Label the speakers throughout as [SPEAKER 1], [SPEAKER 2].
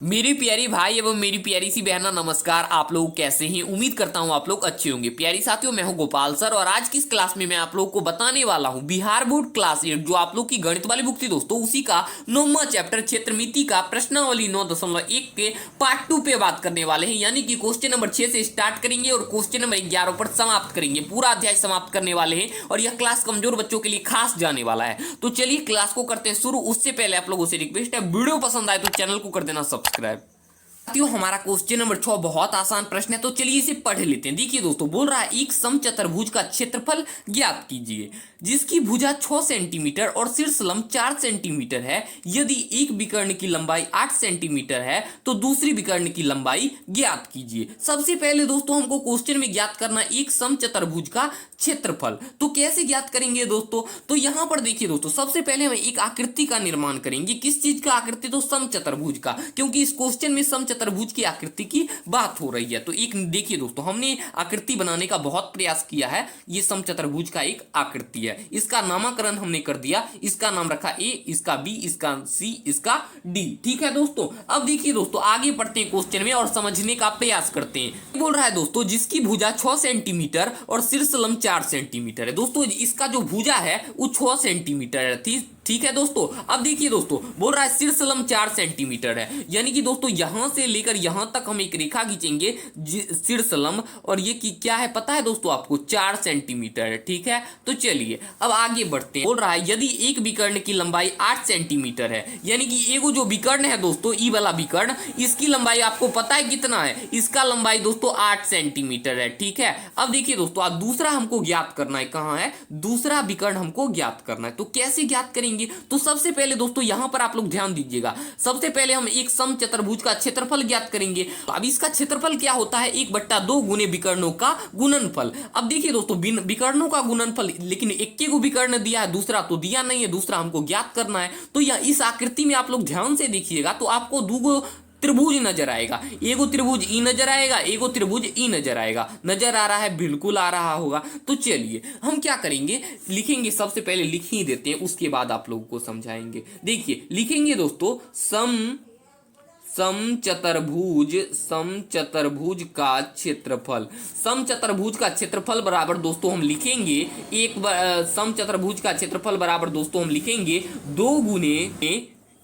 [SPEAKER 1] मेरी प्यारी भाई एवं मेरी प्यारी सी बहना, नमस्कार। आप लोग कैसे हैं? उम्मीद करता हूं आप लोग अच्छे होंगे। प्यारी साथियों, मैं हूं गोपाल सर और आज की इस क्लास में मैं आप लोग को बताने वाला हूं बिहार बोर्ड क्लास 8 जो आप लोग की गणित वाली बुक थी दोस्तों, उसी का 9वां चैप्टर क्षेत्रमिति का प्रश्नावली 9.1 के पार्ट 2 पे बात करने वाले हैं। यानी कि क्वेश्चन नंबर 6 से स्टार्ट करेंगे और क्वेश्चन नंबर 11 पर समाप्त करेंगे। पूरा अध्याय समाप्त करने वाले हैं और यह क्लास कमजोर बच्चों के लिए खास जाने वाला है। तो चलिए क्लास को करते हैं शुरू। उससे पहले आप लोगों से रिक्वेस्ट है, वीडियो पसंद आए तो चैनल को कर देना सब्सक्राइब। साथियों, हमारा क्वेश्चन नंबर 6 बहुत आसान प्रश्न है, तो चलिए इसे पढ़ लेते हैं। देखिए दोस्तों, बोल रहा है एक समचतुर्भुज का क्षेत्रफल ज्ञात कीजिए जिसकी भुजा 6 सेंटीमीटर और शीर्ष लंब 4 सेंटीमीटर है। यदि एक विकर्ण की लंबाई 8 सेंटीमीटर है तो दूसरी विकर्ण की लंबाई ज्ञात कीजिए। सबसे पहले दोस्तों हमको क्वेश्चन में ज्ञात करना एक समचतुर्भुज का क्षेत्रफल। तो कैसे ज्ञात करेंगे दोस्तों? तो यहां पर देखिए दोस्तों, सबसे पहले हम एक आकृति का निर्माण करेंगे। किस चीज का आकृति? तो समचतुर्भुज का, क्योंकि इस क्वेश्चन में समचतुर्भुज की आकृति की बात हो रही है। तो एक देखिए दोस्तों, हमने आकृति बनाने का बहुत प्रयास किया है। ये समचतुर्भुज का एक आकृति है। इसका नामकरण हमने कर दिया। इसका नाम रखा ए, इसका बी, इसका सी, इसका डी। ठीक है दोस्तों। अब देखिए दोस्तों, आगे बढ़ते हैं क्वेश्चन में और समझने का प्रयास करते हैं। बोल रहा है दोस्तों जिसकी भुजा 6 सेंटीमीटर और शीर्ष लंब 4 सेंटीमीटर है। दोस्तों इसका जो भुजा है वो 6 सेंटीमीटर है। ठीक है दोस्तों। अब देखिए दोस्तों, बोल रहा है शीर्ष लंब 4 सेंटीमीटर है। यानी कि दोस्तों यहां से लेकर यहां तक हम एक रेखा खींचेंगे शीर्ष लंब, और ये की क्या है पता है दोस्तों आपको? 4 सेंटीमीटर है। ठीक है, तो चलिए अब आगे बढ़ते हैं। बोल रहा है यदि एक विकर्ण की लंबाई 8 सेंटीमीटर है, यानी कि एगो जो विकर्ण है दोस्तों, ई वाला विकर्ण, इसकी लंबाई आपको पता है कितना है? इसका लंबाई दोस्तों 8 सेंटीमीटर है। ठीक है, अब देखिए दोस्तों, अब दूसरा हमको ज्ञात करना है। कहां है दूसरा विकर्ण? हमको ज्ञात करना है। तो कैसे ज्ञात करेंगे? तो सबसे पहले दोस्तों यहां पर आप लोग ध्यान दीजिएगा। सबसे पहले हम एक समचतुर्भुज का क्षेत्रफल ज्ञात करेंगे। तो अब इसका क्षेत्रफल क्या होता है? 1/2 गुने विकर्णों का गुणनफल। अब देखिए दोस्तों, विकर्णों का गुणनफल, लेकिन एक को विकर्ण दिया है, दूसरा तो दिया नहीं है। दूसरा हमको ज्ञात करना है। तो यह इस आकृति में आप लोग ध्यान से देखिएगा तो आपको दूगो त्रिभुज नजर आएगा। एगो त्रिभुज ई नजर आएगा, एगो त्रिभुज ई नजर आएगा। नजर आ रहा है? बिल्कुल आ रहा होगा। तो चलिए हम क्या करेंगे, लिखेंगे। सबसे पहले लिख ही देते हैं, उसके बाद आप लोगों को समझाएंगे। देखिए लिखेंगे दोस्तों, समचतुर्भुज का क्षेत्रफल। समचतुर्भुज का क्षेत्रफल बराबर दोस्तों हम लिखेंगे समचतुर्भुज का क्षेत्रफल बराबर दोस्तों हम लिखेंगे 2 गुने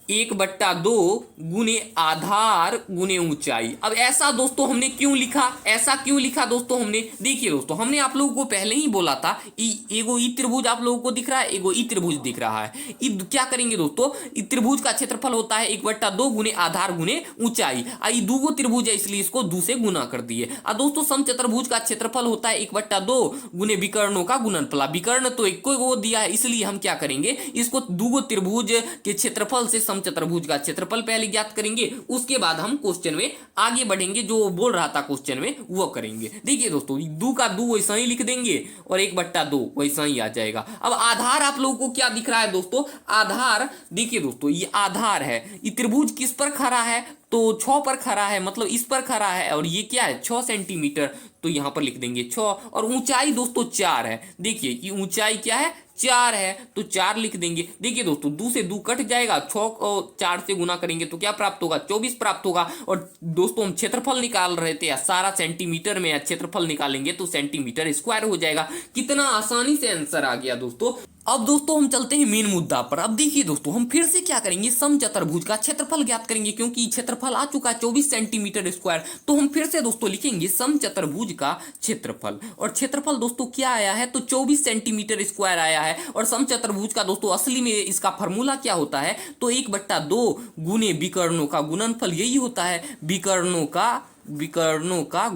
[SPEAKER 1] 1/2 गुने आधार गुने ऊंचाई। अब ऐसा दोस्तों हमने क्यों लिखा? ऐसा क्यों लिखा दोस्तों हमने? देखिए दोस्तों, हमने आप लोगों को पहले ही बोला था, एगो ई त्रिभुज आप लोगों को दिख रहा है, एगो ई त्रिभुज दिख रहा है। क्या करेंगे दोस्तों? ई त्रिभुज का क्षेत्रफल होता है 1/2 गुने आधार गुने ऊंचाई। ये दूगो त्रिभुज है, इसलिए इसको 2 से गुना कर दिए। दोस्तों समचतुर्भुज का क्षेत्रफल होता है 1/2 गुने विकर्णों का गुणनफल। विकर्ण तो एक को दिया है, इसलिए हम क्या करेंगे, इसको दूगो त्रिभुज के क्षेत्रफल से समचतुर्भुज का क्षेत्रफल पहले ज्ञात करेंगे। उसके बाद हम क्वेश्चन में आगे बढ़ेंगे, जो बोल रहा था क्वेश्चन में वो करेंगे। देखिए दोस्तों, 2 का 2 वैसा ही लिख देंगे और 1/2 वैसा ही आ जाएगा। अब आधार आप लोगों को क्या दिख रहा है दोस्तों? आधार देखिए दोस्तों, ये आधार है। ये त्रिभुज किस पर खड़ा है? तो 6 पर खड़ा है, मतलब इस पर खड़ा है। और ये क्या है? 6 सेंटीमीटर। तो यहां पर लिख देंगे 6। और ऊंचाई दोस्तों 4 है। देखिए ये ऊंचाई क्या है? 4 है, तो 4 लिख देंगे। देखिए दोस्तों, 2 से 2 कट जाएगा, 6 को 4 से गुना करेंगे तो क्या प्राप्त होगा? 24 प्राप्त होगा। और दोस्तों हम क्षेत्रफल निकाल रहे थे, सारा सेंटीमीटर में क्षेत्रफल निकालेंगे तो सेंटीमीटर स्क्वायर हो जाएगा। कितना आसानी से आंसर आ गया दोस्तों। अब दोस्तों हम चलते हैं मेन मुद्दा पर। अब देखिए दोस्तों, हम फिर से क्या करेंगे, समचतुर्भुज का क्षेत्रफल ज्ञात करेंगे, क्योंकि क्षेत्रफल आ चुका है 24 सेंटीमीटर स्क्वायर। तो हम फिर से दोस्तों लिखेंगे समचतुर्भुज का क्षेत्रफल। और क्षेत्रफल दोस्तों क्या आया है? तो 24 सेंटीमीटर स्क्वायर आया है। और समचतुर्भुज का दोस्तों असली में इसका फॉर्मूला क्या होता है? तो 1/2 गुने विकर्णों का गुणनफल, यही होता है विकर्णों का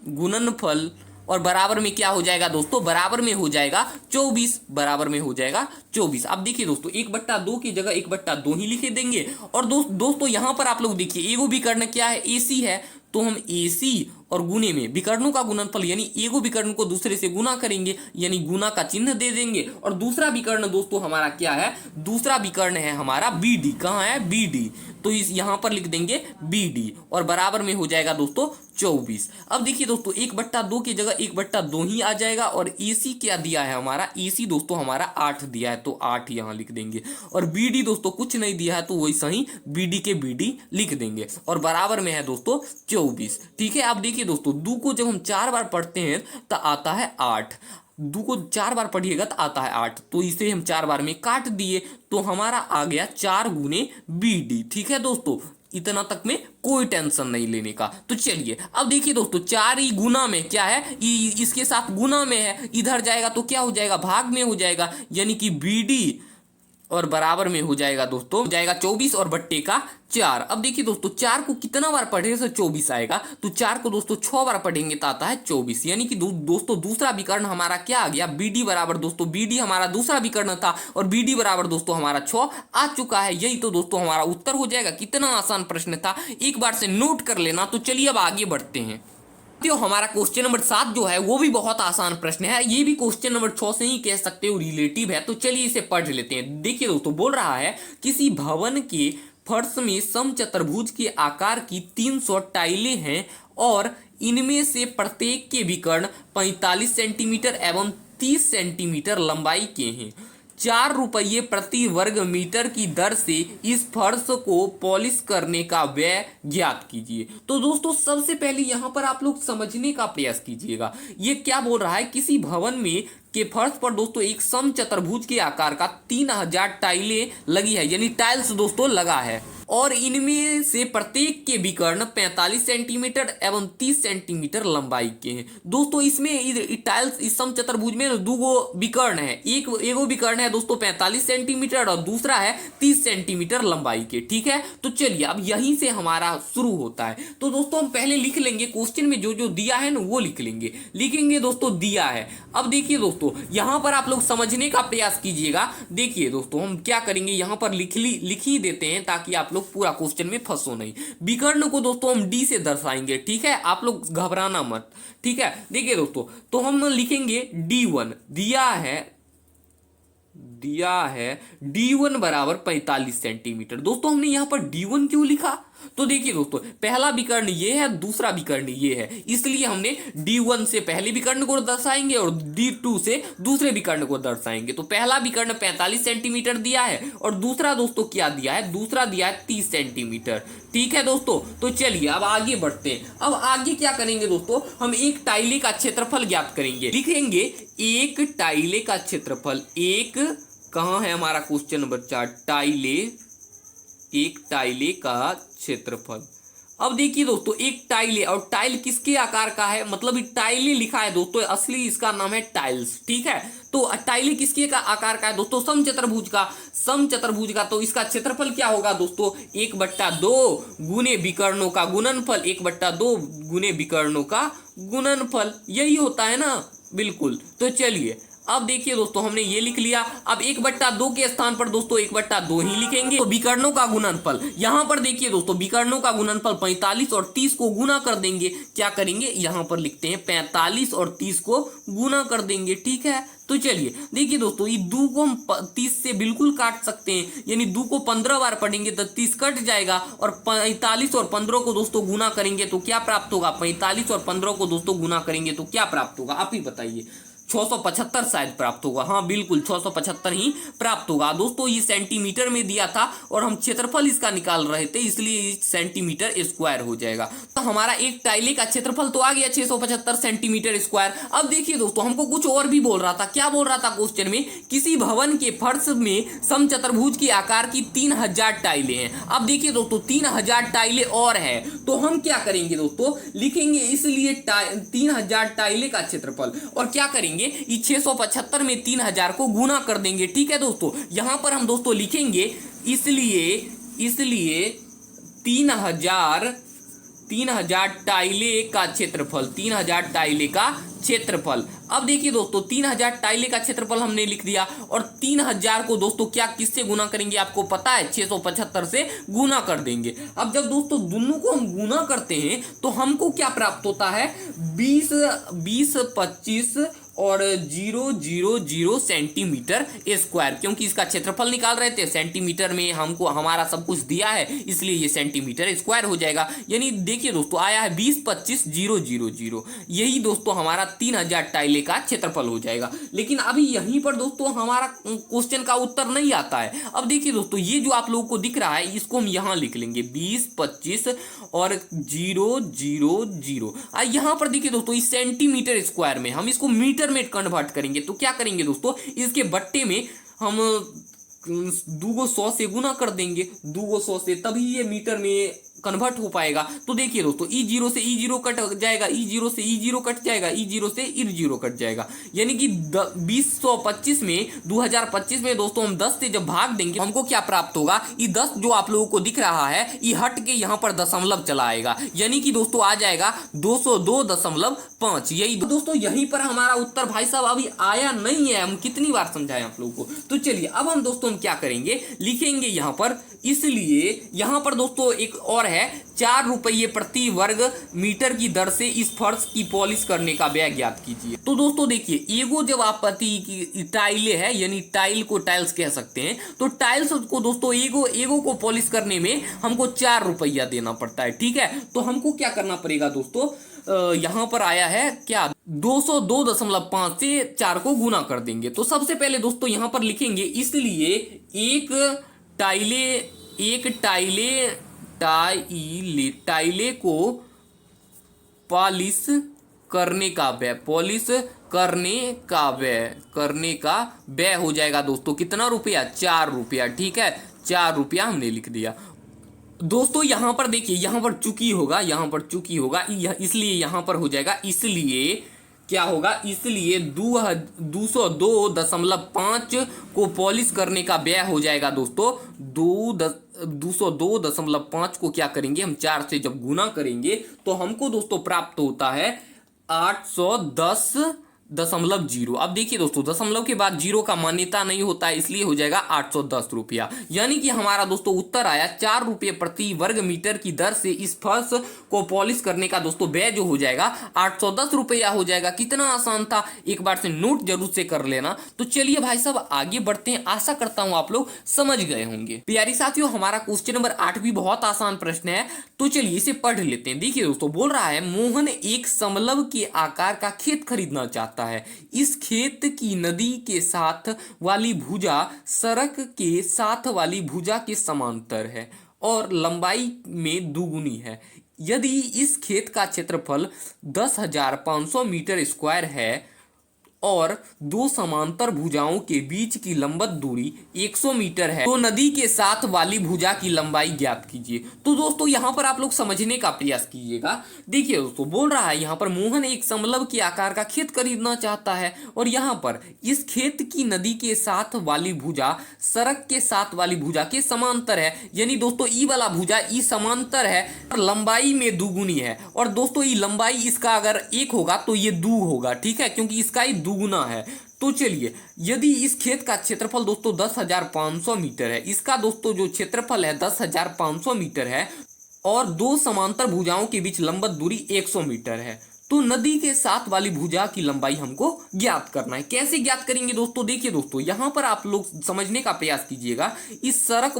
[SPEAKER 1] गुणनफल। और बराबर में क्या हो जाएगा दोस्तों? बराबर में हो जाएगा 24। बराबर में हो जाएगा 24। अब देखिए दोस्तों, 1/2 की जगह 1/2 ही लिखे देंगे। और दोस्तों यहां पर आप लोग देखिए, एगो विकर्ण क्या है? AC है। तो हम AC और गुने में विकर्णों का गुणनफल, यानी एगो विकर्ण को दूसरे से गुना करेंगे, यानी गुना का चिन्ह दे देंगे। और दूसरा विकर्ण दोस्तों हमारा क्या है? दूसरा विकर्ण है हमारा BD। कहाँ है? BD। तो इस यहाँ पर लिख देंगे BD और बराबर में हो जाएगा दोस्तों 24। अब देखिए दोस्तों 1/2 की जगह 1/2 ही आ जाएगा और AC क्या दिया है हमारा, AC दोस्तों हमारा 8 दिया है तो 8 यहाँ लिख देंगे और BD दोस्तों कुछ नहीं दिया है तो वैसा ही BD के BD लिख देंगे और बराबर में है दोस्तों 24। ठीक है, अब देखिए दोस्तों 2 को जब हम 4 बार पढ़ते हैं तो आता है 8, 2 को 4 बार पढ़िएगा तो आता है 8, तो इसे हम 4 बार में काट दिए तो हमारा आ गया 4 गुने BD। ठीक है दोस्तों, इतना तक में कोई टेंशन नहीं लेने का। तो चलिए अब देखिए दोस्तों 4 ही गुना में क्या है, इसके साथ गुना में है, इधर जाएगा तो क्या हो जाएगा, भाग में हो जाएगा, यानी कि BD और बराबर में हो जाएगा दोस्तों, हो जाएगा 24 और बट्टे का 4। अब देखिए दोस्तों 4 को कितना बार पढ़े तो 24 आएगा, तो 4 को दोस्तों 6 बार पढ़ेंगे तो आता है 24, यानी कि दोस्तों दूसरा विकर्ण हमारा क्या आ गया, BD बराबर दोस्तों BD हमारा दूसरा विकर्ण था और BD बराबर दोस्तों हमारा 6 आ चुका है। यही तो दोस्तों हमारा उत्तर हो जाएगा। कितना आसान प्रश्न था, एक बार से नोट कर लेना। तो चलिए अब आगे बढ़ते हैं। तो हमारा क्वेश्चन नंबर 7 जो है वो भी बहुत आसान प्रश्न है, ये भी क्वेश्चन नंबर 6 से ही कह सकते हो रिलेटिव है। तो चलिए इसे पढ़ लेते हैं। देखिए दोस्तों बोल रहा है किसी भवन के फर्श में समचतुर्भुज के आकार की 300 टाइलें हैं और इनमें से प्रत्येक के विकर्ण 45 सेंटीमीटर एवं 30 सेंटीमीटर लंबाई के हैं। 4 रुपये प्रति वर्ग मीटर की दर से इस फर्श को पॉलिश करने का व्यय ज्ञात कीजिए। तो दोस्तों सबसे पहले यहाँ पर आप लोग समझने का प्रयास कीजिएगा, ये क्या बोल रहा है, किसी भवन में के फर्श पर दोस्तों एक समचतुर्भुज के आकार का 3000 टाइलें लगी है, यानी टाइल्स दोस्तों लगा है और इनमें से प्रत्येक के विकर्ण 45 सेंटीमीटर एवं 30 सेंटीमीटर लंबाई के हैं। दोस्तों इसमें टाइल्स इस समचतुर्भुज में 2 विकर्ण है, एक विकर्ण है दोस्तों 45 सेंटीमीटर और दूसरा है 30 सेंटीमीटर लंबाई के। ठीक है, तो चलिए अब यहीं से हमारा शुरू होता है। तो दोस्तों हम पहले लिख लेंगे, क्वेश्चन में जो जो दिया है ना वो लिखेंगे दोस्तों, दिया है। अब देखिए दोस्तों यहां पर आप लोग समझने का प्रयास कीजिएगा। देखिए दोस्तों हम क्या करेंगे, यहां पर लिख ही देते हैं ताकि आप लोग पूरा क्वेश्चन में फंसो नहीं। विकर्ण को दोस्तों हम D से दर्शाएंगे, ठीक है, आप लोग घबराना मत। ठीक है, देखिए दोस्तों तो हम लिखेंगे D1, दिया है D1 बराबर 45 सेंटीमीटर। दोस्तों हमने यहां पर D1 क्यों लिखा, तो देखिए दोस्तों पहला विकर्ण ये है, दूसरा विकर्ण ये है, इसलिए हमने D1 से पहले विकर्ण को दर्शाएंगे और D2 से दूसरे विकर्ण को दर्शाएंगे। तो पहला विकर्ण 45 सेंटीमीटर दिया है और दूसरा दोस्तों क्या दिया है, दूसरा दिया है 30 सेंटीमीटर। ठीक है दोस्तों, तो चलिए अब आगे बढ़ते हैं। अब आगे क्या करेंगे दोस्तों, हम एक टाइले का क्षेत्रफल ज्ञात करेंगे। लिखेंगे एक टाइले का क्षेत्रफल, एक कहाँ है हमारा क्वेश्चन नंबर 4, टाइले, एक टाइले का क्षेत्रफल। अब देखिए दोस्तों एक टाइले, और टाइल किसके आकार का है, मतलब टाइले लिखा है दोस्तों, असली इसका नाम है टाइल्स। ठीक है, तो टाइले किसके का आकार का है दोस्तों, समचतुर्भुज का। तो इसका क्षेत्रफल क्या होगा दोस्तों, 1/2 गुने विकर्णों का गुणनफल, 1/2 गुने विकर्णों का गुणनफल, यही होता है ना, बिल्कुल। तो चलिए अब देखिए दोस्तों हमने ये लिख लिया। अब 1/2 के स्थान पर दोस्तों 1/2 ही लिखेंगे। तो विकर्णों का गुणनफल, यहां पर देखिए दोस्तों विकर्णों का गुणनफल 45 और 30 को गुना कर देंगे। क्या करेंगे, यहां पर लिखते हैं 45 और 30 को गुना कर देंगे। ठीक है, तो चलिए देखिए दोस्तों ये 2 को हम 30 से बिल्कुल काट सकते हैं, यानी 2 को 15 बार पढ़ेंगे तो 30 कट जाएगा और 45 और 15 को दोस्तों गुना करेंगे तो क्या प्राप्त होगा, 45 और 15 को दोस्तों गुना करेंगे तो क्या प्राप्त होगा, आप ही बताइए। 675 शायद प्राप्त होगा, हाँ बिल्कुल 675 ही प्राप्त होगा। दोस्तों ये सेंटीमीटर में दिया था और हम क्षेत्रफल इसका निकाल रहे थे, इसलिए सेंटीमीटर स्क्वायर हो जाएगा। तो हमारा एक टाइले का क्षेत्रफल तो आ गया 675 सेंटीमीटर स्क्वायर। अब देखिए दोस्तों हमको कुछ और भी बोल रहा था, क्या बोल रहा था क्वेश्चन में, किसी भवन के फर्श में समचतुर्भुज के आकार की 3000 टाइलें हैं। अब देखिए दोस्तों 3000 टाइलें और है, तो हम क्या करेंगे दोस्तों, लिखेंगे इसलिए 3000 टाइले का क्षेत्रफल, और क्या करेंगे 675 में 3000 को गुना कर देंगे। ठीक है दोस्तों, यहां पर हम दोस्तों लिखेंगे इसलिए 3000 टाइले का क्षेत्रफल, 3000 टाइले का क्षेत्रफल। अब देखिए दोस्तों 3000 टाइले का क्षेत्रफल हमने लिख दिया और 3000 को दोस्तों क्या किससे गुना करेंगे, आपको पता है 675 से गुना कर देंगे। अब जब दोस्तों दोनों को हम गुना करते हैं तो हमको क्या प्राप्त होता है, 20, 25 और 000 सेंटीमीटर स्क्वायर, क्योंकि इसका क्षेत्रफल निकाल रहे थे, सेंटीमीटर में हमको हमारा सब कुछ दिया है, इसलिए ये सेंटीमीटर स्क्वायर हो जाएगा। यानी देखिए दोस्तों आया है 20,25,000। यही दोस्तों हमारा 3000 टाइले का क्षेत्रफल हो जाएगा। लेकिन अभी यहीं पर दोस्तों हमारा क्वेश्चन का उत्तर नहीं आता है। अब देखिए दोस्तों ये जो आप लोगों को दिख रहा है इसको हम यहाँ लिख लेंगे 20, 25 और 000। यहाँ पर देखिए दोस्तों इस सेंटीमीटर स्क्वायर में हम इसको मीटर में कन्वर्ट करेंगे। तो क्या करेंगे दोस्तों, इसके बट्टे में हम 200 से गुना कर देंगे, 200 से, तभी ये मीटर में कन्वर्ट हो पाएगा। तो देखिए दोस्तों E0 से E0 कट जाएगा, E0 से E0 कट जाएगा, E0 से E0 कट जाएगा। यानी कि 2025 में 2025 में दोस्तों हम 10 से जब भाग देंगे हमको क्या प्राप्त होगा, ये 10 जो आप लोगों को दिख रहा है ये हट के यहाँ पर दशमलव चला आएगा, यानी कि दोस्तों आ जाएगा 202.5। यही दोस्तों यहीं पर हमारा उत्तर भाई साहब अभी आया नहीं है। हम कितनी बार समझाएं आप लोगों को। तो चलिए अब हम दोस्तों हम क्या करेंगे, लिखेंगे यहाँ पर, इसलिए यहाँ पर दोस्तों एक और है 4 रुपये प्रति वर्ग मीटर की दर से इस फर्श की पॉलिश करने का व्यय ज्ञात कीजिए। तो दोस्तों देखिए एगो जब आप पति की टाइले है, यानी टाइल को टाइल्स कह सकते हैं, तो टाइल्स को दोस्तों एगो को पॉलिश करने में हमको 4 रुपया देना पड़ता है। ठीक है, तो हमको क्या करना पड़ेगा दोस्तों, यहाँ पर आया है क्या 202.5 से 4 को गुना कर देंगे। तो सबसे पहले दोस्तों यहाँ पर लिखेंगे, इसलिए एक टाइले को पॉलिश करने का व्यय हो जाएगा दोस्तों कितना रुपया, 4 रुपया। ठीक है, 4 रुपया हमने लिख दिया। दोस्तों यहाँ पर देखिए, यहाँ पर चूकी होगा, इसलिए यहाँ पर हो जाएगा, इसलिए क्या होगा, इसलिए 202.5 को पॉलिश करने का व्यय हो जाएगा दोस्तों 202.5 को क्या करेंगे हम 4 से जब गुना करेंगे तो हमको दोस्तों प्राप्त होता है 810.0। अब देखिए दोस्तों दशमलव के बाद जीरो का मान्यता नहीं होता है, इसलिए हो जाएगा 810 रुपया। यानी कि हमारा दोस्तों उत्तर आया 4 रुपये प्रति वर्ग मीटर की दर से इस फर्श को पॉलिश करने का दोस्तों व्यय जो हो जाएगा 810 रुपया हो जाएगा। कितना आसान था, एक बार से नोट जरूर से कर लेना। तो चलिए भाई साहब आगे बढ़ते हैं, आशा करता हूं आप लोग समझ गए होंगे। प्यारी साथियों हमारा क्वेश्चन नंबर 8 भी बहुत आसान प्रश्न है, तो चलिए इसे पढ़ लेते हैं। देखिए दोस्तों बोल रहा है मोहन एक समलव के आकार का खेत खरीदना चाहता है। इस खेत की नदी के साथ वाली भुजा सड़क के साथ वाली भुजा के समांतर है और लंबाई में दुगुनी है। यदि इस खेत का क्षेत्रफल 10,500 मीटर स्क्वायर है और दो समांतर भुजाओं के बीच की लंबवत दूरी 100 मीटर है, तो नदी के साथ वाली भुजा की लंबाई ज्ञात कीजिए। तो दोस्तों यहाँ पर आप लोग समझने का प्रयास कीजिएगा। देखिए दोस्तों बोल रहा है यहाँ पर मोहन एक समलव के आकार का खेत खरीदना चाहता है और यहाँ पर इस खेत की नदी के साथ वाली भुजा सड़क के साथ वाली भुजा के समांतर है। यानी दोस्तों ई वाला भुजा ई समांतर है और लंबाई में दुगुनी है। और दोस्तों ई लंबाई इसका अगर 1 होगा तो ये 2 होगा, ठीक है, क्योंकि इसका ही दुगुना है। तो चलिए यदि इस खेत का क्षेत्रफल दोस्तों 10,500 मीटर है, इसका दोस्तों जो क्षेत्रफल है 10,500 मीटर है और दो समांतर भुजाओं के बीच लंबवत दूरी 100 मीटर है, तो नदी के साथ वाली भुजा की लंबाई हमको ज्ञात करना है। कैसे ज्ञात करेंगे दोस्तों, देखिए दोस्तों यहाँ पर आप लोग समझने का प्रयास कीजिएगा। इस सड़क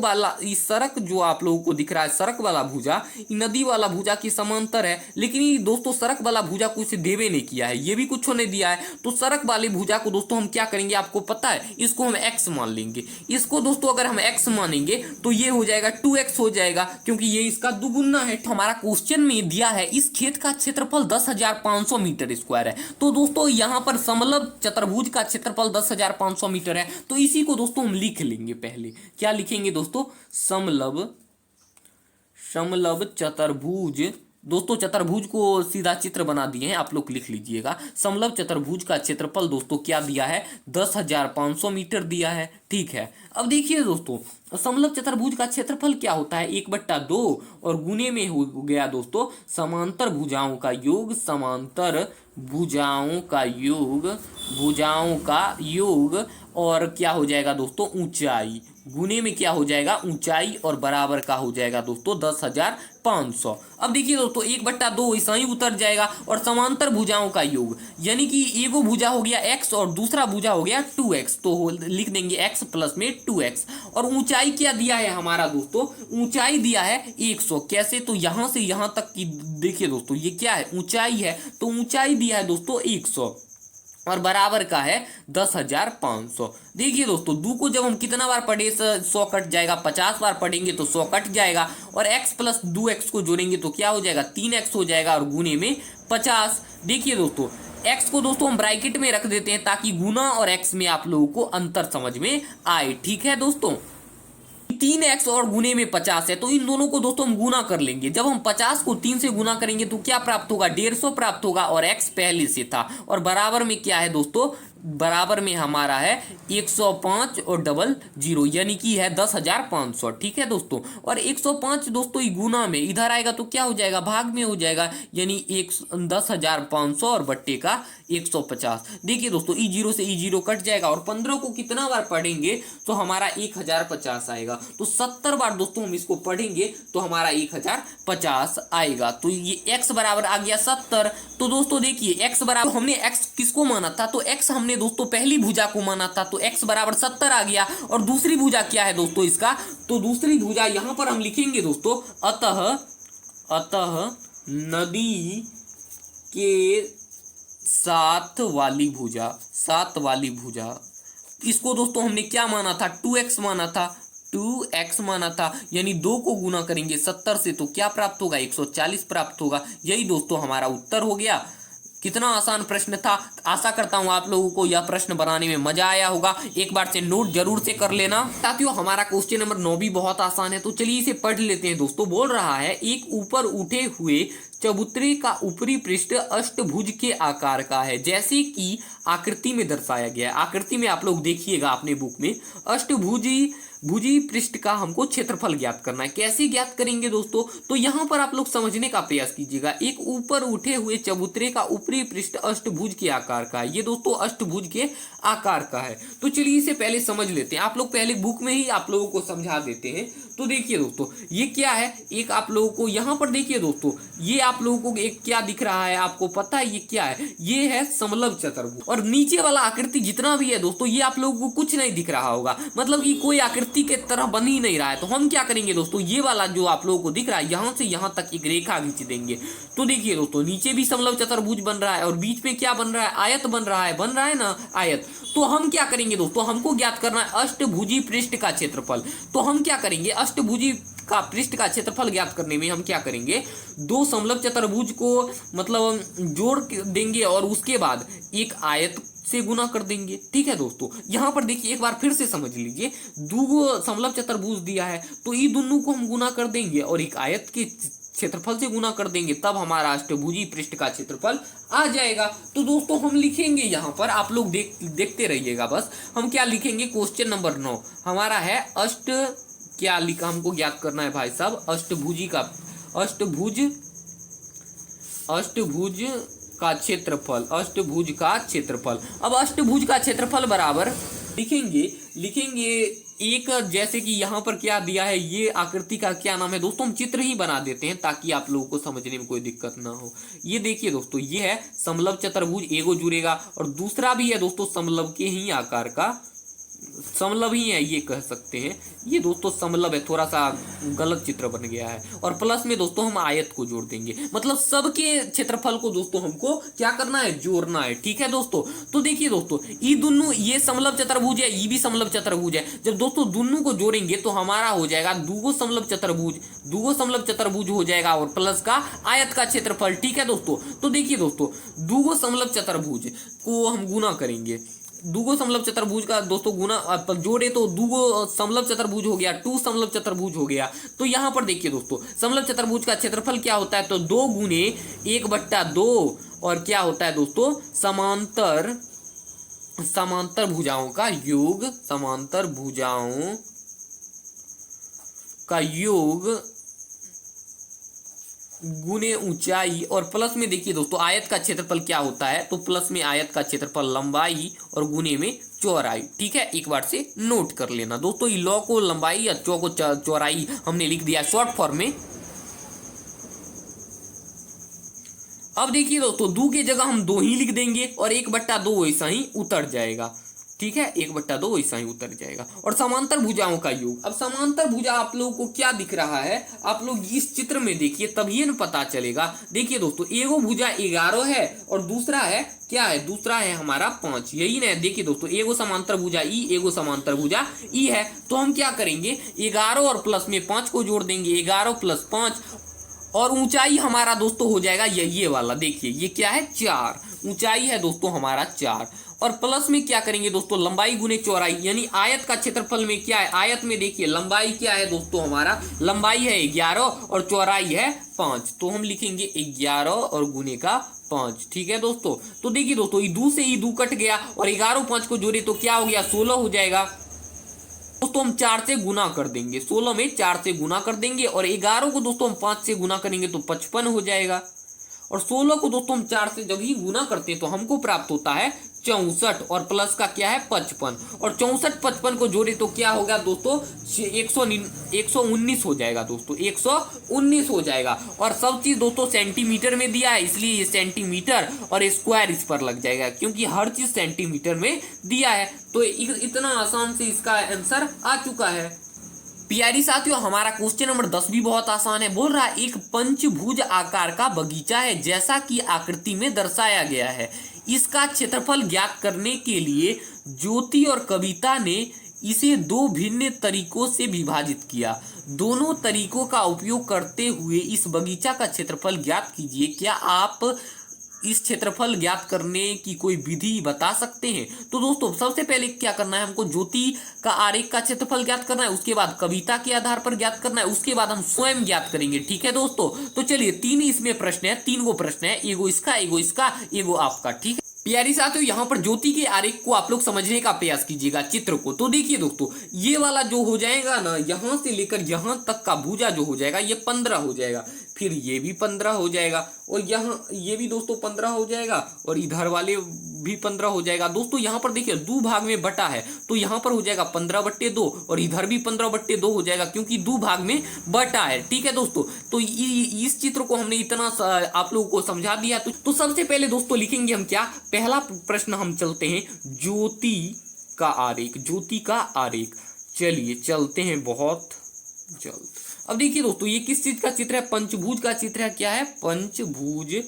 [SPEAKER 1] जो आप लोगों को दिख रहा है, सड़क वाला भुजा नदी वाला भुजा की समांतर है, लेकिन ये दोस्तों सड़क वाला भुजा कुछ देवे नहीं किया है, ये भी कुछ नहीं दिया है। तो सड़क वाली भुजा को दोस्तों हम क्या करेंगे आपको पता है, इसको हम x मान लेंगे। इसको दोस्तों अगर हम x मानेंगे तो ये हो जाएगा 2x हो जाएगा, क्योंकि ये इसका दुगुना है। तो हमारा क्वेश्चन में दिया है इस खेत का क्षेत्रफल 10,500 मीटर स्क्वायर है। तो दोस्तों यहाँ पर समलव चतुर्भुज का क्षेत्रफल 10,500 मीटर है, तो इसी को दोस्तों हम लिख लेंगे। पहले क्या लिखेंगे दोस्तों, समलव चतुर्भुज। दोस्तों चतुर्भुज को सीधा चित्र बना दिए हैं, आप लोग लिख लीजिएगा। समलव चतुर्भुज का क्षेत्रफल दोस्तों क्या दिया है, 10,500 मीटर दिया है, ठीक है। अब देखिए दोस्तों समलव चतुर्भुज का क्षेत्रफल क्या होता है, 1/2 और गुने में हो गया दोस्तों समांतर भुजाओं का योग, समांतर भुजाओं का योग और क्या हो जाएगा दोस्तों ऊंचाई, गुने में क्या हो जाएगा ऊंचाई और बराबर का हो जाएगा दोस्तों 10,500। अब देखिए दोस्तों 1/2 ऐसा ही उतर जाएगा और समांतर भुजाओं का योग, यानी कि एगो भुजा हो गया x और दूसरा भुजा हो गया 2x, तो लिख देंगे x प्लस में 2x। और ऊंचाई क्या दिया है हमारा दोस्तों, ऊंचाई दिया है 100। कैसे, तो यहां से यहां तक की देखिए दोस्तों ये क्या है ऊंचाई है, तो ऊंचाई दिया है दोस्तों 100 और बराबर का है 10,500। देखिए दोस्तों दो को जब हम कितना बार पढ़े 100 कट जाएगा, 50 बार पढ़ेंगे तो 100 कट जाएगा और x प्लस 2x को जोड़ेंगे तो क्या हो जाएगा 3x हो जाएगा और गुने में 50। देखिए दोस्तों x को दोस्तों हम ब्रैकेट में रख देते हैं ताकि गुना और x में आप लोगों को अंतर समझ में आए। ठीक है दोस्तों, 3x और गुने में 50 है तो इन दोनों को दोस्तों हम गुना कर लेंगे। जब हम 50 को 3 से गुना करेंगे तो क्या प्राप्त होगा 150 प्राप्त होगा और x पहले से था और बराबर में क्या है दोस्तों, बराबर में हमारा है 105 और डबल जीरो यानी कि है 10,500। ठीक है दोस्तों, और 105 दोस्तों गुना में इधर आएगा तो क्या हो जाएगा भाग में हो जाएगा, यानी 10,500 और बट्टे का 150। देखिए दोस्तों ई जीरो से ई जीरो कट जाएगा और 15 को कितना बार पढ़ेंगे तो हमारा 1050 आएगा। तो 70 बार दोस्तों हम इसको पढ़ेंगे तो हमारा 1050 आएगा। तो ये x बराबर आ गया 70। तो दोस्तों देखिए x बराबर, हमने x किसको माना था, तो x हमने दोस्तों पहली भुजा को माना था तो x बराबर 70 आ गया। और दूसरी भुजा क्या है दोस्तों इसका, तो दूसरी भुजा यहां पर हम लिखेंगे दोस्तों अतः नदी के साथ वाली भुजा, इसको दोस्तों हमने क्या माना था 2x माना था, यानी 2 को गुना करेंगे 70 से तो क्या प्राप्त होगा 140 प्राप्त होगा। यही दोस्तों हमारा उत्तर हो गया। कितना आसान प्रश्न था। आशा करता हूं आप लोगों को यह प्रश्न बनाने में मजा आया होगा। एक बार से नोट जरूर से कर लेना साथियों। हमारा क्वेश्चन नंबर 9 भी बहुत आसान है तो चलिए इसे पढ़ लेते हैं दोस्तों। बोल रहा है एक ऊपर उठे हुए चबूतरे का ऊपरी पृष्ठ अष्टभुज के आकार का है जैसे कि आकृति में दर्शाया गया है। आकृति में आप लोग देखिएगा अपने बुक में भुजी पृष्ठ का हमको क्षेत्रफल ज्ञात करना है। कैसे ज्ञात करेंगे दोस्तों, तो यहाँ पर आप लोग समझने का प्रयास कीजिएगा। एक ऊपर उठे हुए चबूतरे का ऊपरी पृष्ठ अष्टभुज के आकार का है। ये दोस्तों अष्टभुज के आकार का है। तो चलिए इसे पहले समझ लेते हैं। आप लोग पहले बुक में ही आप लोगों को समझा देते हैं। तो देखिए दोस्तों ये क्या है, एक आप लोगों को यहाँ पर देखिए दोस्तों, ये आप लोगों को एक क्या दिख रहा है, आपको पता है ये क्या है, ये है समलव चतुर्भुज। और नीचे वाला आकृति जितना भी है दोस्तों ये आप लोगों को कुछ नहीं दिख रहा होगा, मतलब कि कोई आकृति के तरह बन ही नहीं रहा है। तो हम क्या करेंगे दोस्तों, ये वाला जो आप लोगों को दिख रहा है यहाँ से यहाँ तक एक रेखा खींच देंगे। तो देखिए दोस्तों नीचे भी समलव चतुर्भुज बन रहा है और बीच में क्या बन रहा है, आयत बन रहा है ना आयत। तो हम क्या करेंगे दोस्तों, हमको ज्ञात करना है अष्टभुजी पृष्ठ का क्षेत्रफल। तो हम क्या करेंगे, अष्टभुजी का पृष्ठ का क्षेत्रफल ज्ञात करने में हम क्या करेंगे, दो समलव चतुर्भुज को मतलब जोड़ देंगे और उसके बाद एक आयत से गुना कर देंगे। ठीक है दोस्तों, यहाँ पर देखिए एक बार फिर से समझ लीजिए, दो समलव चतुर्भुज दिया है तो ये दोनों को हम गुना कर देंगे और एक आयत के क्षेत्रफल से गुना कर देंगे, तब हमारा अष्टभुजी पृष्ठ का क्षेत्रफल आ जाएगा। तो दोस्तों हम लिखेंगे यहाँ पर, आप लोग देखते रहिएगा बस। हम क्या लिखेंगे, क्वेश्चन नंबर 9 हमारा है क्या लिखा हमको ज्ञात करना है भाई साहब, अष्टभुज का क्षेत्रफल। अब अष्टभुज का क्षेत्रफल बराबर लिखेंगे एक, जैसे कि यहाँ पर क्या दिया है, ये आकृति का क्या नाम है दोस्तों, हम चित्र ही बना देते हैं ताकि आप लोगों को समझने में कोई दिक्कत ना हो। ये देखिए दोस्तों ये है समलव चतुर्भुज, एगो जुड़ेगा और दूसरा भी है दोस्तों समलव के ही आकार का, समलव ही है ये कह सकते हैं। ये दोस्तों समलव है, थोड़ा सा गलत चित्र बन गया है। और प्लस में दोस्तों हम आयत को जोड़ देंगे, मतलब सबके क्षेत्रफल को दोस्तों हमको क्या करना है, जोड़ना है। ठीक है दोस्तों, तो देखिए दोस्तों ये दोनों, ये समलव चतुर्भुज है, ये भी समलव चतुर्भुज है। जब दोस्तों दोनों को जोड़ेंगे तो हमारा हो जाएगा दूगो समलव चतुर्भुज हो जाएगा और प्लस का आयत का क्षेत्रफल। ठीक है दोस्तों, तो देखिए दोस्तों दूगो समलव चतुर्भुज को हम गुना करेंगे, दूगो समलव चतुर्भुज का दोस्तों गुना जोड़े तो दूगो समलव चतुर्भुज हो गया, 2 समलव चतुर्भुज हो गया। तो यहाँ पर देखिए दोस्तों समलव चतुर्भुज का क्षेत्रफल क्या होता है, तो 2 गुने 1/2 और क्या होता है दोस्तों समांतर भुजाओं का योग गुने ऊंचाई, और प्लस में देखिए दोस्तों आयत का क्षेत्रफल क्या होता है, तो प्लस में आयत का क्षेत्रफल लंबाई और गुने में चौड़ाई। ठीक है, एक बार से नोट कर लेना दोस्तों। ये लॉ को लंबाई या चौ को चौड़ाई हमने लिख दिया शॉर्ट फॉर्म में। अब देखिए दोस्तों, दो की जगह हम 2 ही लिख देंगे और 1/2 वैसा ही उतर जाएगा। ठीक है, 1/2 वैसा ही उतर जाएगा। और समांतर भुजाओं का योग, अब समांतर भुजा आप लोगों को क्या दिख रहा है, आप लोग इस चित्र में देखिए तभी न पता चलेगा। देखिए दोस्तों, एगो भुजा 11 है और दूसरा है क्या है, दूसरा है हमारा 5, यही ना। देखिए दोस्तों, एगो समांतर भुजा ई, एगो समांतर भुजा ई है। तो हम क्या करेंगे, 11 और प्लस में 5 को जोड़ देंगे, 11 + 5, और ऊंचाई हमारा दोस्तों हो जाएगा ये वाला। देखिए ये क्या है, 4, ऊंचाई है दोस्तों हमारा 4। और प्लस में क्या करेंगे दोस्तों, लंबाई गुने चौड़ाई, यानी आयत का क्षेत्रफल में क्या है, आयत में देखिए लंबाई क्या है दोस्तों, हमारा लंबाई है 11 और चौड़ाई है 5। तो हम लिखेंगे 11 और गुने का 5। ठीक है दोस्तों, तो देखिए दोस्तों, ये 2 से ये 2 कट गया और 11 5 को जोड़े तो क्या हो गया, 16 हो जाएगा दोस्तों। हम 4 से गुना कर देंगे, 16 में 4 से गुना कर देंगे, और 11 को दोस्तों हम 5 से गुना करेंगे तो 55 हो जाएगा। और 16 को दोस्तों हम 4 से जब ही गुना करते हैं तो हमको प्राप्त होता है 64, और प्लस का क्या है 55, और 64 55 को जोड़े तो क्या होगा दोस्तों, 119 हो जाएगा दोस्तों, 119 हो जाएगा। और सब चीज दोस्तों सेंटीमीटर में दिया है, इसलिए ये सेंटीमीटर और स्क्वायर इस पर लग जाएगा, क्योंकि हर चीज सेंटीमीटर में दिया है। तो इतना आसान से इसका आंसर आ चुका है। प्यारी साथियों, हमारा क्वेश्चन नंबर 10 भी बहुत आसान है। बोल रहा है एक पंचभुज आकार का बगीचा है जैसा कि आकृति में दर्शाया गया है। इसका क्षेत्रफल ज्ञात करने के लिए ज्योति और कविता ने इसे 2 भिन्न तरीकों से विभाजित किया। दोनों तरीकों का उपयोग करते हुए इस बगीचा का क्षेत्रफल ज्ञात कीजिए। क्या आप इस क्षेत्रफल ज्ञात करने की कोई विधि बता सकते हैं? तो दोस्तों सबसे पहले क्या करना है, हमको ज्योति का आरेख का क्षेत्रफल ज्ञात करना है, उसके बाद कविता के आधार पर ज्ञात करना है, उसके बाद हम स्वयं ज्ञात करेंगे। ठीक है दोस्तों, तो चलिए 3 इसमें प्रश्न है, 3 गो प्रश्न है, एगो इसका, एगो इसका, एगो आपका। ठीक है प्यारी साथियों, यहाँ पर ज्योति के आरेख को आप लोग समझने का प्रयास कीजिएगा, चित्र को। तो देखिए दोस्तों, ये वाला जो हो जाएगा ना, यहाँ से लेकर यहाँ तक का भुजा जो हो जाएगा ये 15 हो जाएगा, फिर ये भी 15 हो जाएगा, और यहाँ ये भी दोस्तों 15 हो जाएगा, और इधर वाले भी 15 हो जाएगा। दोस्तों यहाँ पर देखिए 2 भाग में बटा है, तो यहाँ पर हो जाएगा 15/2, और इधर भी 15/2 हो जाएगा, क्योंकि 2 भाग में बटा है। ठीक है दोस्तों, तो इस चित्र को हमने इतना आप लोगों को समझा दिया। तो सबसे पहले दोस्तों लिखेंगे हम क्या, पहला प्रश्न हम चलते हैं ज्योति का आरेख, ज्योति का आरेख। चलिए चलते हैं बहुत जल्द। अब देखिए दोस्तों, ये किस चीज का चित्र है, पंचभुज का चित्र है। क्या है, पंचभुज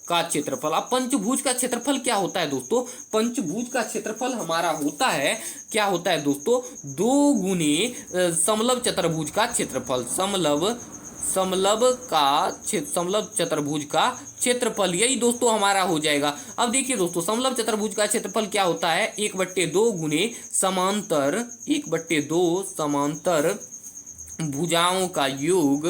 [SPEAKER 1] का क्षेत्रफल। अब पंचभुज का क्षेत्रफल क्या होता है दोस्तों, पंचभुज का क्षेत्रफल हमारा होता है, क्या होता है दोस्तों, 2 गुने समलव चतुर्भुज का क्षेत्रफल। समलव चतुर्भुज का क्षेत्रफल, यही दोस्तों हमारा हो जाएगा। अब देखिए दोस्तों, समलव चतुर्भुज का क्षेत्रफल क्या होता है, 1/2 गुने समांतर, 1/2 समांतर भुजाओं का योग,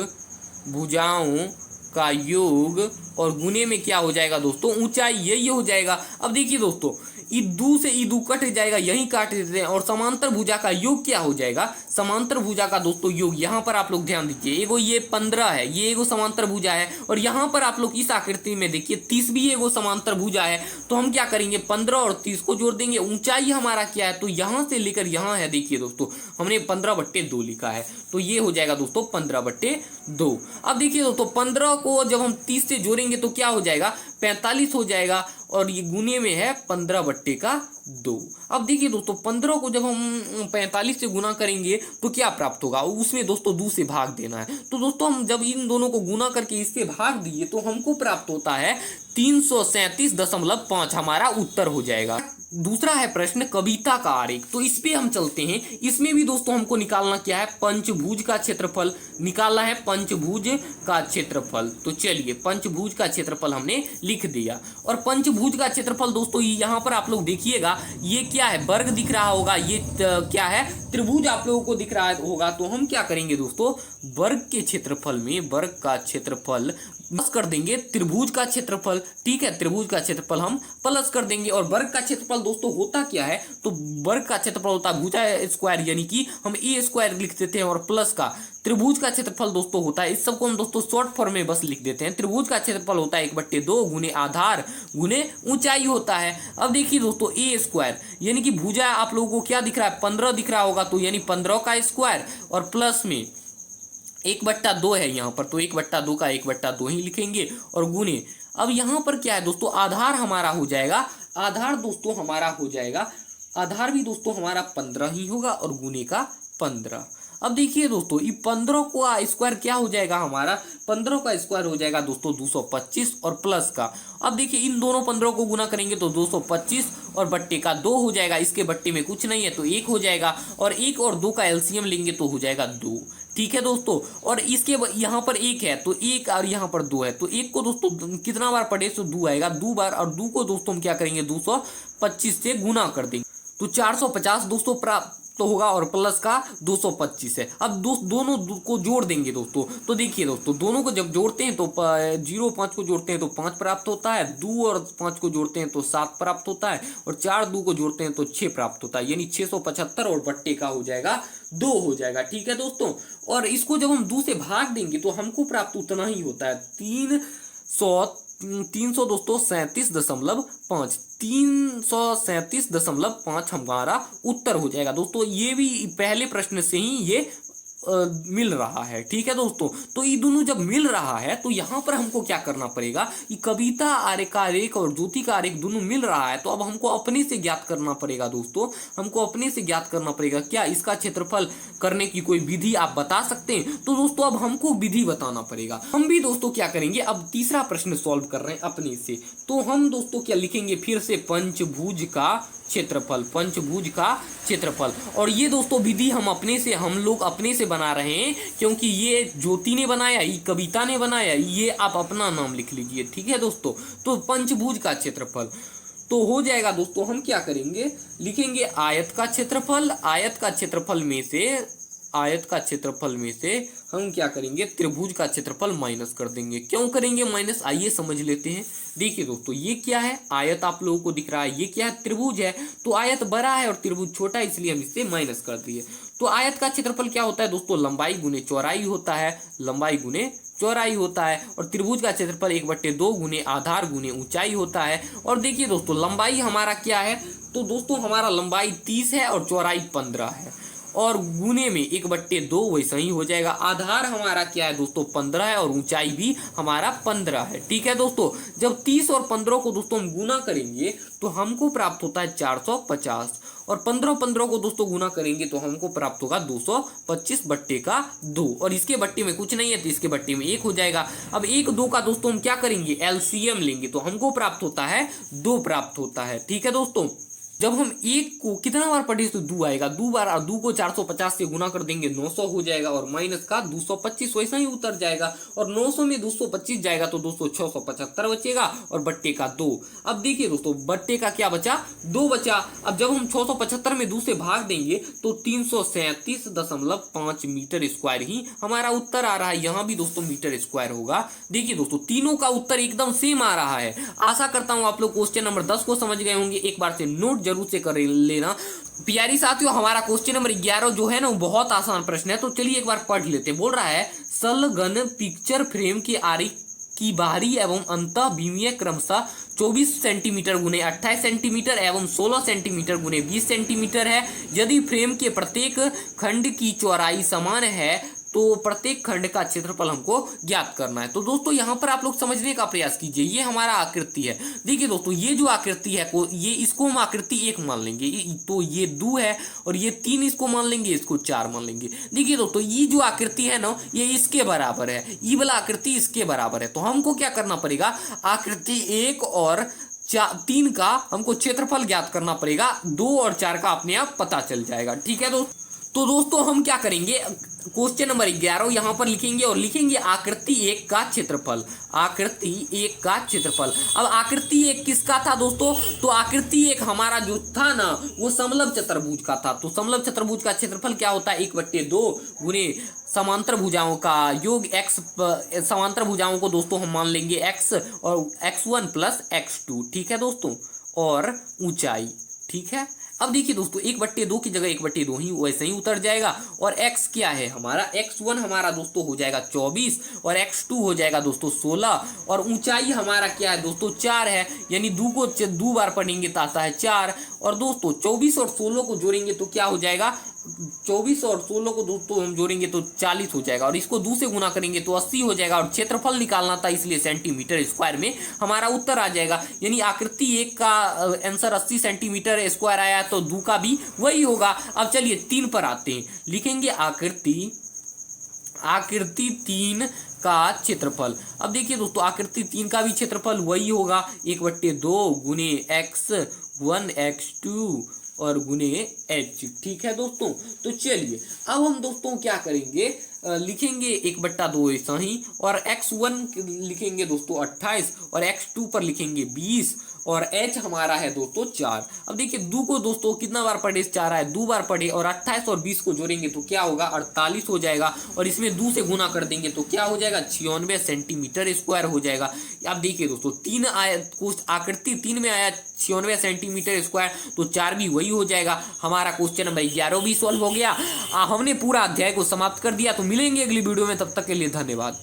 [SPEAKER 1] और गुने में क्या हो जाएगा दोस्तों, ऊंचाई, यही हो जाएगा। अब देखिए दोस्तों, ईदू से ईदू कट जाएगा, यही काट देते हैं, और समांतर भुजा का योग क्या हो जाएगा, समांतर भुजा का दोस्तों योग, यहाँ पर आप लोग ध्यान दीजिए, एगो ये 15 है, ये एगो समांतर भुजा है, और यहाँ पर आप लोग इस आकृति में देखिए 30 भी एगो समांतर भुजा है। तो हम क्या करेंगे, 15 और 30 को जोड़ देंगे। ऊंचाई हमारा क्या है, तो यहाँ से लेकर यहाँ है, देखिए दोस्तों हमने 15/2 लिखा है, तो ये हो जाएगा दोस्तों 15/2। अब देखिए दोस्तों, 15 को जब हम 30 से जोड़ेंगे तो क्या हो जाएगा, 45 हो जाएगा, और ये गुने में है 15/2। अब देखिए दोस्तों, 15 को जब हम 45 से गुना करेंगे तो क्या प्राप्त होगा, उसमें दोस्तों 2 से भाग देना है। तो दोस्तों हम जब इन दोनों को गुना करके इससे भाग दिए तो हमको प्राप्त होता है 337.5, हमारा उत्तर हो जाएगा। दूसरा है प्रश्न कविता का आरेख, तो इस पे हम चलते हैं। इसमें भी दोस्तों हमको निकालना क्या है, पंचभुज का क्षेत्रफल निकालना है, पंचभुज का क्षेत्रफल। तो चलिए पंचभुज का क्षेत्रफल हमने लिख दिया, और पंचभुज का क्षेत्रफल दोस्तों यहाँ पर आप लोग देखिएगा, ये क्या है, वर्ग दिख रहा होगा, ये क्या है, त्रिभुज आप लोगों को दिख रहा होगा। तो हम क्या करेंगे दोस्तों, वर्ग के क्षेत्रफल में वर्ग का क्षेत्रफल प्लस कर देंगे त्रिभुज का क्षेत्रफल। ठीक है, त्रिभुज का क्षेत्रफल हम प्लस कर देंगे, और वर्ग का क्षेत्रफल क्षेत्रफल दोस्तों होता क्या है, तो वर्ग का क्षेत्रफल होता है भुजा स्क्वायर, यानी कि हम ए स्क्वायर लिख देते हैं, और प्लस का त्रिभुज का क्षेत्रफल दोस्तों होता है, इस सबको हम दोस्तों शॉर्ट फॉर्म में बस लिख देते हैं। त्रिभुज का क्षेत्रफल होता है 1/2 गुने आधार गुने ऊंचाई होता है। अब देखिए दोस्तों ए स्क्वायर यानी कि भुजा आप लोगों को क्या दिख रहा है, 15 दिख रहा होगा, तो यानी 15 का स्क्वायर और प्लस में 1/2 है यहाँ पर, तो 1/2 का 1/2 ही लिखेंगे और गुने। अब यहाँ पर क्या है दोस्तों, आधार हमारा हो जाएगा, आधार दोस्तों हमारा हो जाएगा, आधार भी दोस्तों हमारा 15 ही होगा और गुने का 15। अब देखिए दोस्तों ये 15 का स्क्वायर क्या हो जाएगा हमारा, 15 का स्क्वायर हो जाएगा दोस्तों 225 और प्लस का। अब देखिए इन दोनों 15 को गुना करेंगे तो 225 और बट्टे का 2 हो जाएगा, इसके बट्टे में कुछ नहीं है तो 1 हो जाएगा, और 1 और 2 का एलसीएम लेंगे तो हो जाएगा 2। ठीक है दोस्तों, और इसके यहाँ पर 1 है तो 1 और यहाँ पर 2 है, तो 1 को दोस्तों कितना बार पढ़े तो 2 आएगा, 2 बार, और 2 को दोस्तों हम क्या करेंगे 225 से गुना कर देंगे, तो 450 दोस्तों प्राप्त तो होगा, और प्लस का 225 है। अब दोनों को जोड़ देंगे दोस्तों, तो देखिए दोस्तों दोनों को जब जोड़ते हैं तो 0 5 को जोड़ते हैं तो 5 प्राप्त होता है, 2 और 5 को जोड़ते हैं तो 7 प्राप्त होता है, और 4 2 को जोड़ते हैं तो 6 प्राप्त होता है, यानी 675 और बट्टे का हो जाएगा 2 हो जाएगा। ठीक है दोस्तों, और इसको जब हम 2 से भाग देंगे तो हमको प्राप्त उतना ही होता है, 300 दोस्तों 37.5, 337.5 हमारा उत्तर हो जाएगा दोस्तों। ये भी पहले प्रश्न से ही ये मिल रहा है। ठीक है दोस्तों, तो ये दोनों जब मिल रहा है तो यहाँ पर हमको क्या करना पड़ेगा, ये कविता आरेख का आरेख और ज्योति का आरेख दोनों मिल रहा है, तो अब हमको अपने से ज्ञात करना पड़ेगा दोस्तों, हमको अपने से ज्ञात करना पड़ेगा। क्या इसका क्षेत्रफल करने की कोई विधि आप बता सकते हैं, तो दोस्तों अब हमको विधि बताना पड़ेगा। हम भी दोस्तों क्या करेंगे, अब तीसरा प्रश्न सॉल्व कर रहे हैं अपने से, तो हम दोस्तों क्या लिखेंगे फिर से पंचभुज का क्षेत्रफल, पंचभुज का क्षेत्रफल। और ये दोस्तों विधि हम लोग अपने से बना रहे हैं, क्योंकि ये ज्योति ने बनाया, ये कविता ने बनाया, ये आप अपना नाम लिख लीजिए। ठीक है दोस्तों, तो पंचभुज का क्षेत्रफल तो हो जाएगा दोस्तों, हम क्या करेंगे लिखेंगे आयत का क्षेत्रफल, आयत का क्षेत्रफल में से, आयत का क्षेत्रफल में से हम क्या करेंगे त्रिभुज का क्षेत्रफल माइनस कर देंगे। क्यों करेंगे माइनस, आइए समझ लेते हैं। देखिए दोस्तों ये क्या है, आयत आप लोगों को दिख रहा है, ये क्या है त्रिभुज है, तो आयत बड़ा है और त्रिभुज छोटा है, इसलिए हम इससे माइनस कर दिए। तो आयत का क्षेत्रफल क्या होता है दोस्तों, लंबाई गुने चौड़ाई होता है, लंबाई गुने चौड़ाई होता है, और त्रिभुज का क्षेत्रफल 1/2 गुने आधार गुने ऊंचाई होता है। और देखिए दोस्तों लंबाई हमारा क्या है, तो दोस्तों हमारा लंबाई 30 है और चौड़ाई 15 है, और गुने में 1/2 वैसा ही हो जाएगा। आधार हमारा क्या है दोस्तों 15 है, और ऊंचाई भी हमारा 15 है। ठीक है दोस्तों, जब 30 और 15 को दोस्तों हम गुना करेंगे तो हमको प्राप्त होता है 450, और 15 को दोस्तों गुना करेंगे तो हमको प्राप्त होगा 225 बट्टे का 2, और इसके बट्टे में कुछ नहीं है तो इसके बट्टे में 1 हो जाएगा। अब 1 2 का दोस्तों हम क्या करेंगे एलसीएम लेंगे, तो हमको प्राप्त होता है 2 प्राप्त होता है। ठीक है दोस्तों, जब हम 1 को कितना बार पढ़े तो 2 आएगा, 2 बार, और 2 को 450 से गुना कर देंगे 900 हो जाएगा, और माइनस का 225 वैसा ही उतर जाएगा, और 900 में 225 जाएगा तो दोस्तों 675 बचेगा, और बट्टे का 2। अब देखिए दोस्तों बट्टे का क्या बचा, 2 बचा। अब जब हम 675 में 2 से भाग देंगे तो 337.5 मीटर स्क्वायर ही हमारा उत्तर आ रहा है। यहाँ भी दोस्तों मीटर स्क्वायर होगा। देखिए दोस्तों तीनों का उत्तर एकदम सेम आ रहा है। आशा करता हूँ आप लोग क्वेश्चन नंबर 10 को समझ गए होंगे, एक बार से नोट जरूर से कर लेना। प्यारी साथियों हमारा क्वेश्चन नंबर 11 जो है ना वो बहुत आसान प्रश्न है, तो चलिए एक बार पढ़ लेते हैं। बोल रहा है संलग्न पिक्चर फ्रेम के आरेख की बाहरी एवं अंतः विमीय क्रमशः 24 सेंटीमीटर गुने 28 सेंटीमीटर एवं 16 सेंटीमीटर गुने 20 सेंटीमीटर है। यदि फ्रेम के प्रत्येक खंड की चौड़ाई समान है तो प्रत्येक खंड का क्षेत्रफल हमको ज्ञात करना है। तो दोस्तों यहाँ पर आप लोग समझने का प्रयास कीजिए, ये हमारा आकृति है। देखिए दोस्तों ये जो आकृति है ये इसको हम आकृति 1 मान लेंगे, तो ये 2 है, और ये 3 इसको मान लेंगे, इसको 4 मान लेंगे। देखिए दोस्तों ये जो आकृति है ना ये इसके बराबर है, ये वाला आकृति इसके बराबर है। तो हमको क्या करना पड़ेगा, आकृति 1 और 3 का हमको क्षेत्रफल ज्ञात करना पड़ेगा। 2 और 4 का अपने आप पता चल जाएगा। ठीक है दोस्तों, तो दोस्तों हम क्या करेंगे क्वेश्चन नंबर 11 यहाँ पर लिखेंगे, और लिखेंगे आकृति 1 का क्षेत्रफल, आकृति 1 का क्षेत्रफल। अब आकृति 1 किसका था दोस्तों, तो आकृति 1 हमारा जो था ना वो समलंब चतुर्भुज का था। तो समलंब चतुर्भुज का क्षेत्रफल क्या होता है 1/2 गुने समांतर भुजाओं का योग x, समांतर भुजाओं को दोस्तों हम मान लेंगे x और x1 + x2। ठीक है दोस्तों, और ऊंचाई ठीक है। अब देखिए दोस्तों 1/2 की जगह 1/2 ही वैसे ही उतर जाएगा। और x क्या है हमारा, x1 हमारा दोस्तों हो जाएगा 24 और x2 हो जाएगा दोस्तों 16 और ऊंचाई हमारा क्या है दोस्तों 4 है, यानी 2 को 2 बार पढ़ेंगे तो आता है 4। और दोस्तों 24 और 16 को जोड़ेंगे तो क्या हो जाएगा, 24 और 16 को दोस्तों हम जोड़ेंगे तो 40 हो जाएगा और इसको 2 से गुना करेंगे तो 80 हो जाएगा। और क्षेत्रफल निकालना था इसलिए सेंटीमीटर स्क्वायर में हमारा उत्तर आ जाएगा, यानी आकृति 1 का आंसर 80 सेंटीमीटर स्क्वायर आया तो 2 का भी वही होगा। अब चलिए 3 पर आते हैं, लिखेंगे आकृति 3 का क्षेत्रफल। अब देखिए दोस्तों आकृति 3 का भी क्षेत्रफल वही होगा 1/2 गुने x1 x2 और गुने h। ठीक है दोस्तों, तो चलिए अब हम दोस्तों क्या करेंगे, लिखेंगे 1/2 ऐसा ही और x1 लिखेंगे दोस्तों 28 और x2 पर लिखेंगे 20 और h हमारा है दोस्तों 4। अब देखिए 2 को दोस्तों कितना बार पढ़े, 4 आए 2 बार पढ़े और 28 और 20 को जोड़ेंगे तो क्या होगा 48 हो जाएगा और इसमें 2 से गुना कर देंगे तो क्या हो जाएगा 96 सेंटीमीटर स्क्वायर हो जाएगा। अब देखिए दोस्तों 3 आया, आकृति 3 में आया 96 सेंटीमीटर स्क्वायर तो 4 भी वही हो जाएगा। हमारा क्वेश्चन नंबर 11 भी सॉल्व हो गया। हमने पूरा अध्याय को समाप्त कर दिया। तो मिलेंगे अगली वीडियो में, तब तक के लिए धन्यवाद।